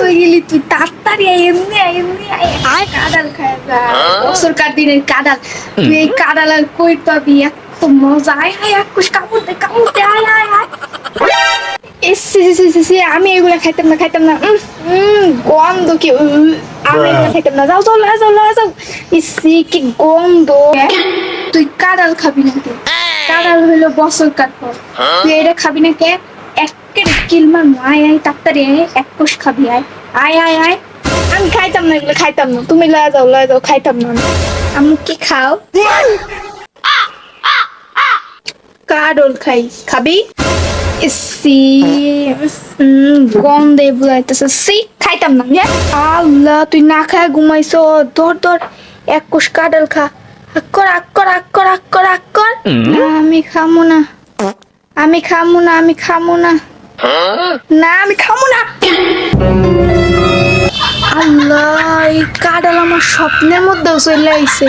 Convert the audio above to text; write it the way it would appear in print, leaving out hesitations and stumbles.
কই গেলি তুই তাড়াতাড়ি আয়, এমনি আয়, এমনি আয় কাঁঠাল খায় যা বছরকার দিনের কাঁঠাল তুই এই কাঁঠাল আর কই পাবি এত মজা আয় আয় কুছ কামড় দে আয় আয় আয় ইস, সি, সি, সি, সি, আমি এগুলা খাইতাম না গন্ধ কি আমি এগুলা খাইতাম না যাও যাও ইসি কি গন্ধ তুই কাঁঠাল খাবি না কে কাঁঠাল হইলো বছরকার ফল তুই এটা খাবি না কে একের কিলমার আয় আয় তাড়াতাড়ি আয় এক কোষ খাবি আয় আয় আয় আয় আমি খাইতাম না এগুলো খাইতাম না তুমি লয়ে যাও খাইতাম না আমি কি খাও কাঁঠাল খাই খাবি ইসি গন্ধে বুঝাইতেছে সি খাইতাম না আল্লাহ তুই না খায় ঘুমাইছ ধর এক কোষ কাঁঠাল খা আক্কর না আমি খামু না আমি খামু না আল্লাহ এই কাঁঠাল আমার স্বপ্নের মধ্যেও চলে আইছে